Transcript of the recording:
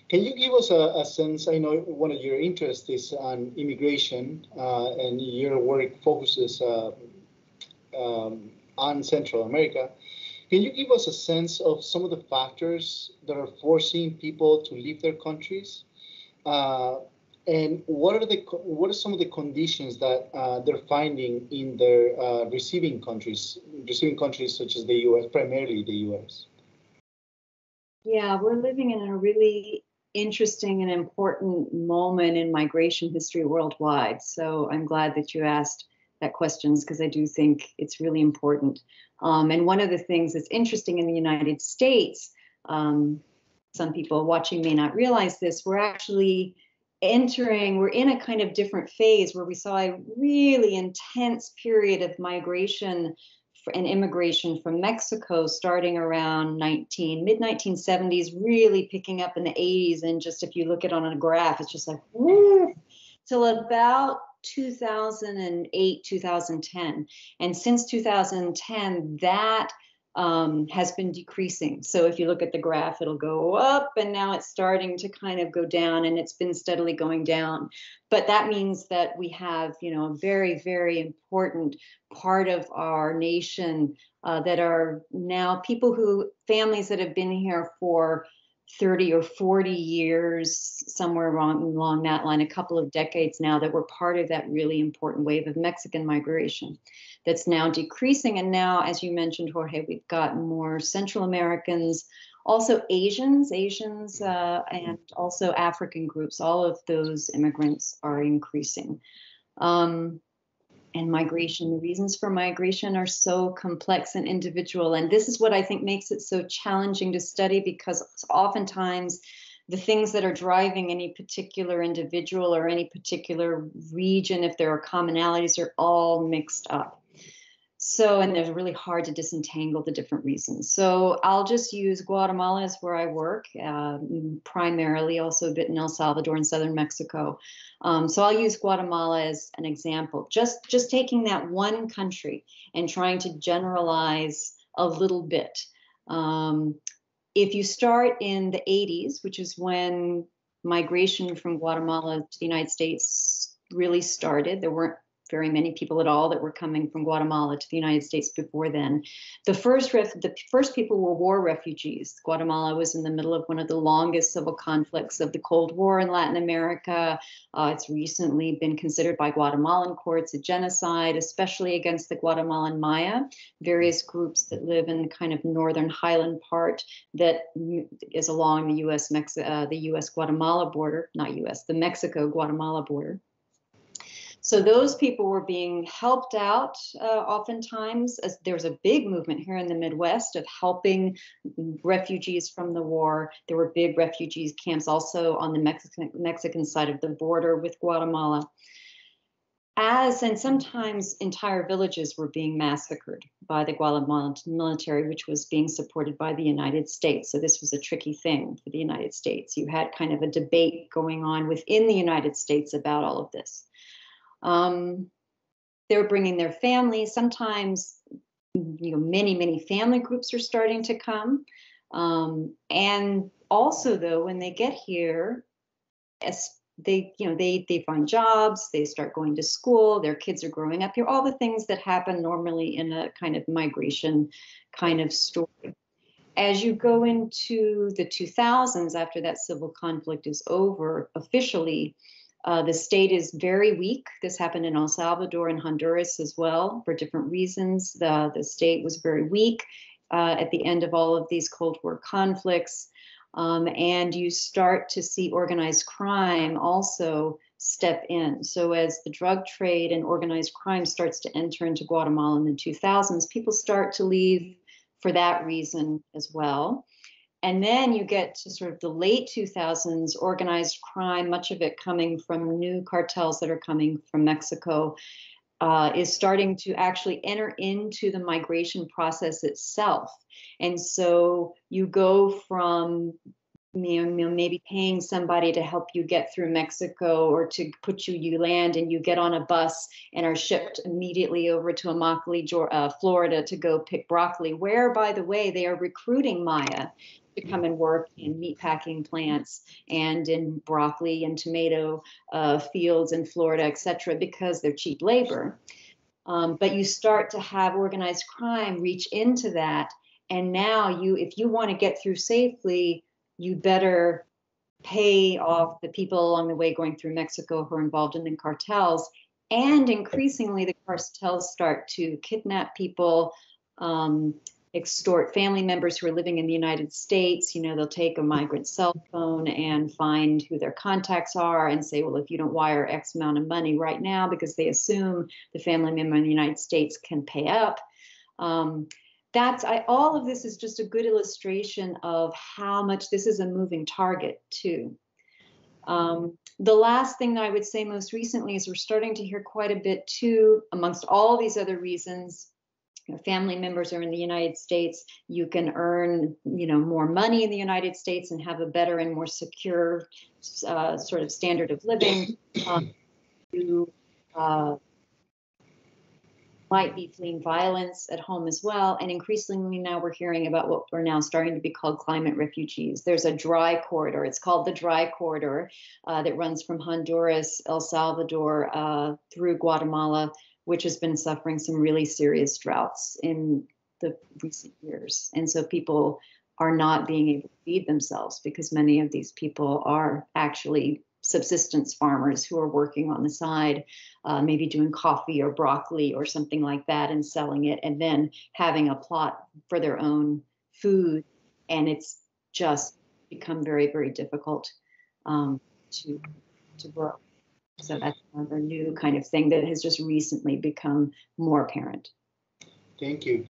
Can you give us a sense? I know one of your interests is on immigration, and your work focuses on Central America. Can you give us a sense of some of the factors that are forcing people to leave their countries? And what are some of the conditions that they're finding in their receiving countries such as the U.S., primarily the U.S.? Yeah, we're living in a really interesting and important moment in migration history worldwide. So I'm glad that you asked that questions, because I do think it's really important. And one of the things that's interesting in the United States, some people watching may not realize this, we're in a kind of different phase where we saw a really intense period of migration and immigration from Mexico starting around mid-1970s, really picking up in the 80s. And just if you look at it on a graph, it's just like, woo, till about 2008, 2010. And since 2010, that has been decreasing. So if you look at the graph, it'll go up, and now it's starting to kind of go down, and it's been steadily going down. But that means that we have, a very, very important part of our nation that are now families that have been here for 30 or 40 years, somewhere along that line, a couple of decades now, that were part of that really important wave of Mexican migration that's now decreasing. And now, as you mentioned, Jorge, we've got more Central Americans, also Asians, and also African groups. All of those immigrants are increasing. And migration, the reasons for migration are so complex and individual. And this is what I think makes it so challenging to study, because oftentimes the things that are driving any particular individual or any particular region, if there are commonalities, are all mixed up. So, and they're really hard to disentangle the different reasons. So I'll just use Guatemala as where I work, primarily, also a bit in El Salvador and southern Mexico. So I'll use Guatemala as an example, just taking that one country and trying to generalize a little bit. If you start in the 80s, which is when migration from Guatemala to the United States really started, there weren't very many people at all that were coming from Guatemala to the United States before then. The first people were war refugees. Guatemala was in the middle of one of the longest civil conflicts of the Cold War in Latin America. It's recently been considered by Guatemalan courts a genocide, especially against the Guatemalan Maya, various groups that live in the kind of northern highland part that is along the U.S. Guatemala border, not U.S., the Mexico Guatemala border. So those people were being helped out oftentimes, as there's a big movement here in the Midwest of helping refugees from the war. There were big refugee camps also on the Mexican side of the border with Guatemala. And sometimes entire villages were being massacred by the Guatemalan military, which was being supported by the United States. So this was a tricky thing for the United States. You had kind of a debate going on within the United States about all of this. They were bringing their families. Sometimes, many family groups are starting to come. And also, though, when they get here, they find jobs, they start going to school, their kids are growing up here, all the things that happen normally in a kind of migration kind of story. As you go into the 2000s, after that civil conflict is over officially, the state is very weak. This happened in El Salvador and Honduras as well for different reasons. The state was very weak at the end of all of these Cold War conflicts. And you start to see organized crime also step in. So as the drug trade and organized crime starts to enter into Guatemala in the 2000s, people start to leave for that reason as well. And then you get to sort of the late 2000s, organized crime, much of it coming from new cartels that are coming from Mexico, is starting to actually enter into the migration process itself. And so you go from maybe paying somebody to help you get through Mexico, or to you land and you get on a bus and are shipped immediately over to Immokalee, Florida to go pick broccoli, where, by the way, they are recruiting Maya to come and work in meatpacking plants and in broccoli and tomato fields in Florida, et cetera, because they're cheap labor. But you start to have organized crime reach into that. And now if you want to get through safely, you better pay off the people along the way going through Mexico who are involved in the cartels. And increasingly, the cartels start to kidnap people, extort family members who are living in the United States. They'll take a migrant cell phone and find who their contacts are and say, well, if you don't wire X amount of money right now, because they assume the family member in the United States can pay up. All of this is just a good illustration of how much this is a moving target too. The last thing that I would say most recently is we're starting to hear quite a bit too, amongst all these other reasons. Family members are in the United States. You can earn, more money in the United States and have a better and more secure sort of standard of living. You might be fleeing violence at home as well. And increasingly now we're hearing about what are now starting to be called climate refugees. There's a dry corridor. It's called the dry corridor that runs from Honduras, El Salvador, through Guatemala, which has been suffering some really serious droughts in the recent years. And so people are not being able to feed themselves because many of these people are actually subsistence farmers who are working on the side, maybe doing coffee or broccoli or something like that and selling it, and then having a plot for their own food. And it's just become very, very difficult to grow. So that's another new kind of thing that has just recently become more apparent. Thank you.